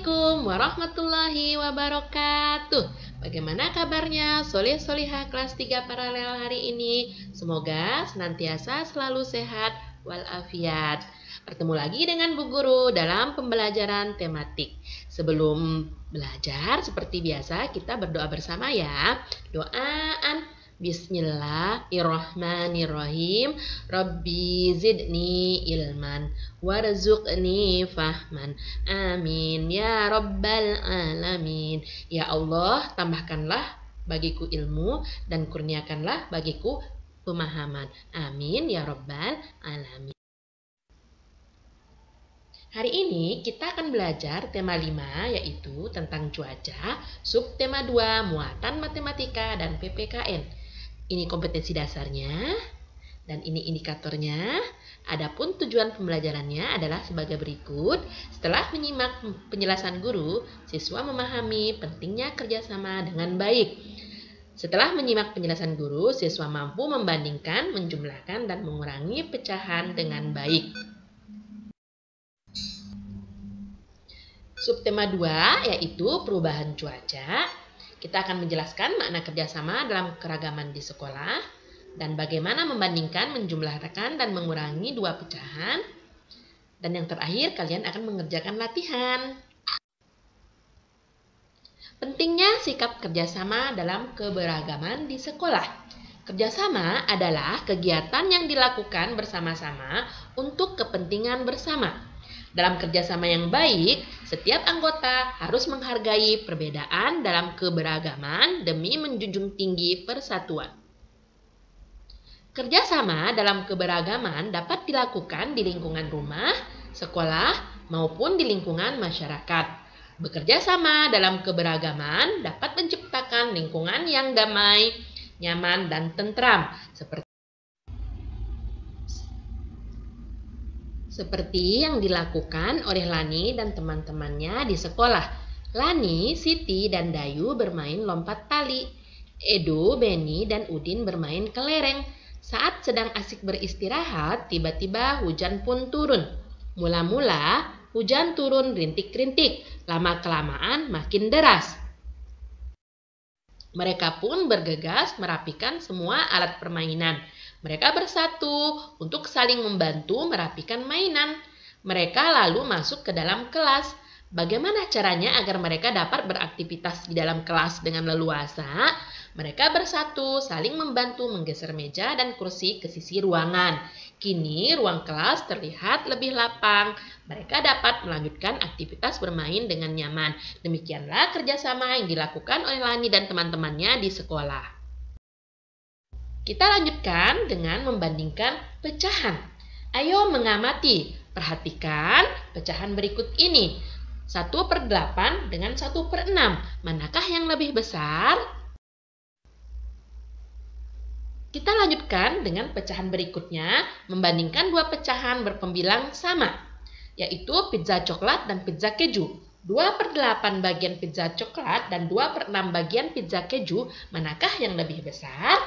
Assalamualaikum warahmatullahi wabarakatuh. Bagaimana kabarnya soleh-solihah kelas 3 paralel hari ini? Semoga senantiasa selalu sehat walafiat. Bertemu lagi dengan Bu Guru dalam pembelajaran tematik. Sebelum belajar, seperti biasa kita berdoa bersama ya. Doaan Bismillahirrahmanirrahim. Rabbi zidni ilman warzuqni fahman. Amin ya rabbal alamin. Ya Allah, tambahkanlah bagiku ilmu dan kurniakanlah bagiku pemahaman. Amin ya rabbal alamin. Hari ini kita akan belajar tema 5 yaitu tentang cuaca, subtema 2 muatan matematika dan PPKN. Ini kompetensi dasarnya dan ini indikatornya. Adapun tujuan pembelajarannya adalah sebagai berikut. Setelah menyimak penjelasan guru, siswa memahami pentingnya kerjasama dengan baik. Setelah menyimak penjelasan guru, siswa mampu membandingkan, menjumlahkan, dan mengurangi pecahan dengan baik. Subtema 2 yaitu perubahan cuaca. Kita akan menjelaskan makna kerjasama dalam keragaman di sekolah dan bagaimana membandingkan, menjumlahkan, dan mengurangi dua pecahan. Dan yang terakhir, kalian akan mengerjakan latihan. Pentingnya sikap kerjasama dalam keberagaman di sekolah. Kerjasama adalah kegiatan yang dilakukan bersama-sama untuk kepentingan bersama. Dalam kerjasama yang baik, setiap anggota harus menghargai perbedaan dalam keberagaman demi menjunjung tinggi persatuan. Kerjasama dalam keberagaman dapat dilakukan di lingkungan rumah, sekolah, maupun di lingkungan masyarakat. Bekerja sama dalam keberagaman dapat menciptakan lingkungan yang damai, nyaman, dan tentram, seperti yang dilakukan oleh Lani dan teman-temannya di sekolah. Lani, Siti, dan Dayu bermain lompat tali. Edo, Beni, dan Udin bermain kelereng. Saat sedang asik beristirahat, tiba-tiba hujan pun turun. Mula-mula, hujan turun rintik-rintik. Lama-kelamaan makin deras. Mereka pun bergegas merapikan semua alat permainan. Mereka bersatu untuk saling membantu merapikan mainan. Mereka lalu masuk ke dalam kelas. Bagaimana caranya agar mereka dapat beraktivitas di dalam kelas dengan leluasa? Mereka bersatu, saling membantu menggeser meja dan kursi ke sisi ruangan. Kini ruang kelas terlihat lebih lapang. Mereka dapat melanjutkan aktivitas bermain dengan nyaman. Demikianlah kerjasama yang dilakukan oleh Lani dan teman-temannya di sekolah. Kita lanjutkan dengan membandingkan pecahan. Ayo mengamati, perhatikan pecahan berikut ini. 1/8 dengan 1/6. Manakah yang lebih besar? Kita lanjutkan dengan pecahan berikutnya, membandingkan dua pecahan berpembilang sama, yaitu pizza coklat dan pizza keju. 2/8 bagian pizza coklat dan 2/6 bagian pizza keju, manakah yang lebih besar?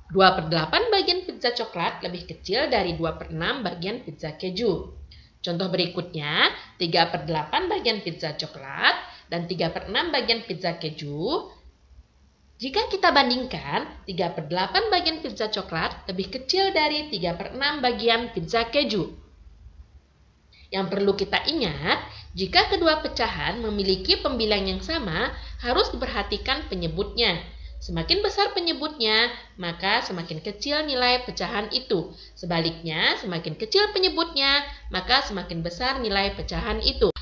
2/8 bagian pizza coklat lebih kecil dari 2/6 bagian pizza keju. Contoh berikutnya, 3/8 bagian pizza coklat dan 3/6 bagian pizza keju. Jika kita bandingkan, 3/8 bagian pizza coklat lebih kecil dari 3/6 bagian pizza keju. Yang perlu kita ingat, jika kedua pecahan memiliki pembilang yang sama, harus diperhatikan penyebutnya. Semakin besar penyebutnya, maka semakin kecil nilai pecahan itu. Sebaliknya, semakin kecil penyebutnya, maka semakin besar nilai pecahan itu.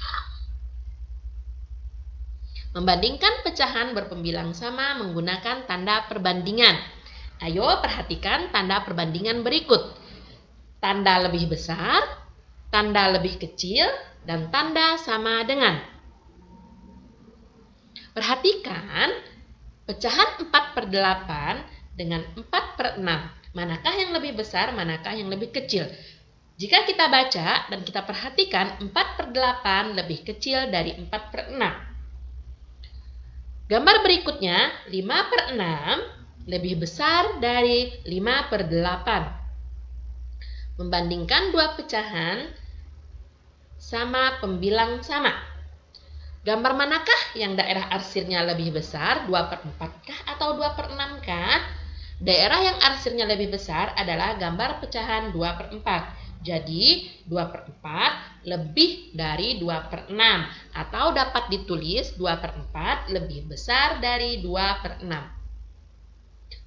Membandingkan pecahan berpembilang sama menggunakan tanda perbandingan. Ayo perhatikan tanda perbandingan berikut. Tanda lebih besar, tanda lebih kecil, dan tanda sama dengan. Perhatikan pecahan 4/8 dengan 4/6. Manakah yang lebih besar, manakah yang lebih kecil? Jika kita baca dan kita perhatikan, 4/8 lebih kecil dari 4/6. Gambar berikutnya, 5/6 lebih besar dari 5/8. Membandingkan dua pecahan sama pembilang sama. Gambar manakah yang daerah arsirnya lebih besar, 2/4 kah atau 2/6 kah? Daerah yang arsirnya lebih besar adalah gambar pecahan 2/4. Jadi 2/4 lebih dari 2/6 atau dapat ditulis 2/4 lebih besar dari 2/6.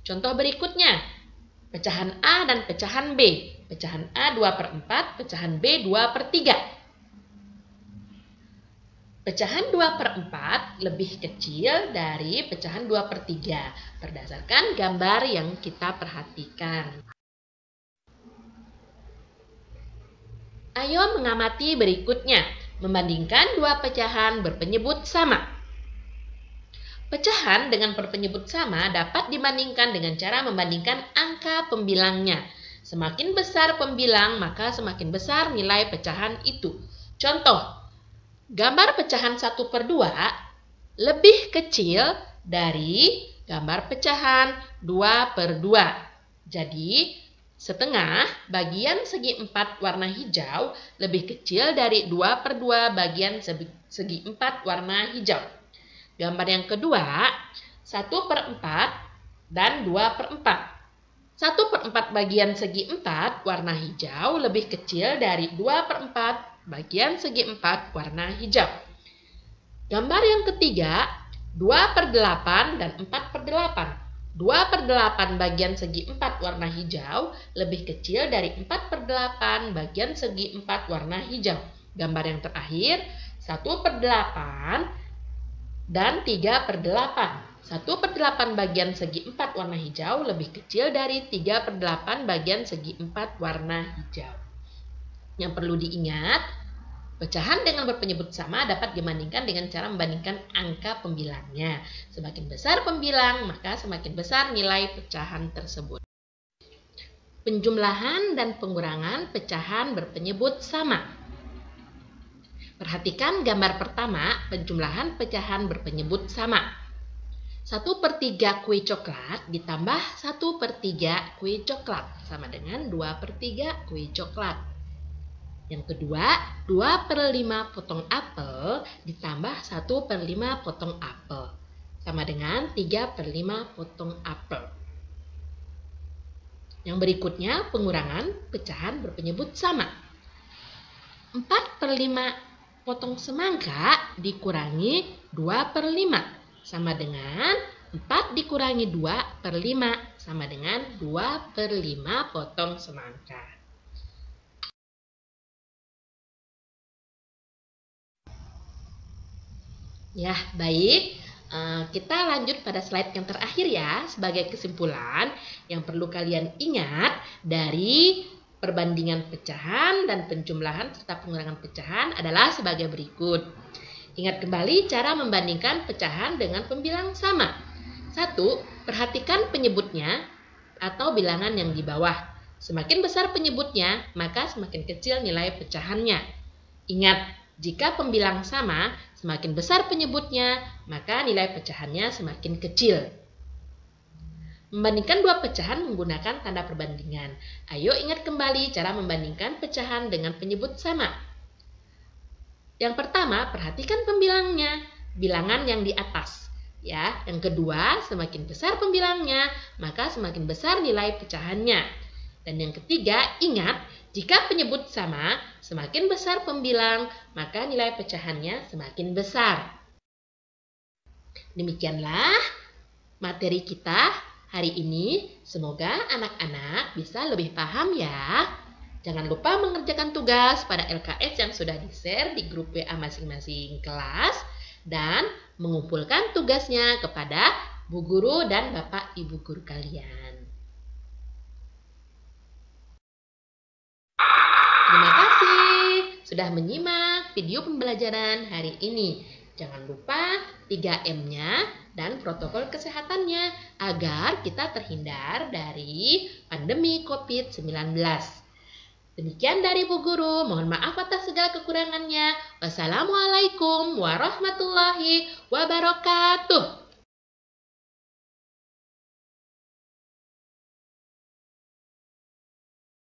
Contoh berikutnya, pecahan A dan pecahan B. Pecahan A 2/4, pecahan B 2/3. Pecahan 2/4 lebih kecil dari pecahan 2/3 berdasarkan gambar yang kita perhatikan. Ayo mengamati berikutnya, membandingkan dua pecahan berpenyebut sama. Pecahan dengan berpenyebut sama dapat dibandingkan dengan cara membandingkan angka pembilangnya. Semakin besar pembilang, maka semakin besar nilai pecahan itu. Contoh, gambar pecahan 1/2 lebih kecil dari gambar pecahan 2/2. Jadi, setengah bagian segi 4 warna hijau lebih kecil dari 2/2 bagian segi 4 warna hijau. Gambar yang kedua, 1/4 dan 2/4. 1/4 bagian segi 4 warna hijau lebih kecil dari 2/4 bagian segi 4 warna hijau. Gambar yang ketiga, 2/8 dan 4/8. 2/8 bagian segi 4 warna hijau lebih kecil dari 4/8 bagian segi 4 warna hijau. Gambar yang terakhir, 1/8 dan 3/8. 1/8 bagian segi 4 warna hijau lebih kecil dari 3/8 bagian segi 4 warna hijau. Yang perlu diingat, pecahan dengan berpenyebut sama dapat dibandingkan dengan cara membandingkan angka pembilangnya. Semakin besar pembilang, maka semakin besar nilai pecahan tersebut. Penjumlahan dan pengurangan pecahan berpenyebut sama. Perhatikan gambar pertama, penjumlahan pecahan berpenyebut sama. 1/3 kue coklat ditambah 1/3 kue coklat sama dengan 2/3 kue coklat. Yang kedua, 2/5 potong apel ditambah 1/5 potong apel sama dengan 3/5 potong apel. Yang berikutnya, pengurangan pecahan berpenyebut sama. 4/5 potong semangka dikurangi 2/5 sama dengan 4 dikurangi 2/5 sama dengan 2/5 potong semangka. Ya, baik. Kita lanjut pada slide yang terakhir ya. Sebagai kesimpulan, yang perlu kalian ingat dari perbandingan pecahan dan penjumlahan serta pengurangan pecahan adalah sebagai berikut. Ingat kembali cara membandingkan pecahan dengan pembilang sama. 1. Perhatikan penyebutnya atau bilangan yang di bawah. Semakin besar penyebutnya, maka semakin kecil nilai pecahannya. Ingat, jika pembilang sama, semakin besar penyebutnya, maka nilai pecahannya semakin kecil. Membandingkan dua pecahan menggunakan tanda perbandingan. Ayo ingat kembali cara membandingkan pecahan dengan penyebut sama. Yang pertama, perhatikan pembilangnya, bilangan yang di atas. Ya, yang kedua, semakin besar pembilangnya, maka semakin besar nilai pecahannya. Dan yang ketiga, ingat, jika penyebut sama, semakin besar pembilang, maka nilai pecahannya semakin besar. Demikianlah materi kita hari ini. Semoga anak-anak bisa lebih paham ya. Jangan lupa mengerjakan tugas pada LKS yang sudah di-share di grup WA masing-masing kelas dan mengumpulkan tugasnya kepada Bu Guru dan Bapak Ibu Guru kalian. Terima kasih sudah menyimak video pembelajaran hari ini. Jangan lupa 3M-nya dan protokol kesehatannya agar kita terhindar dari pandemi COVID-19. Demikian dari Bu Guru, mohon maaf atas segala kekurangannya. Wassalamualaikum warahmatullahi wabarakatuh.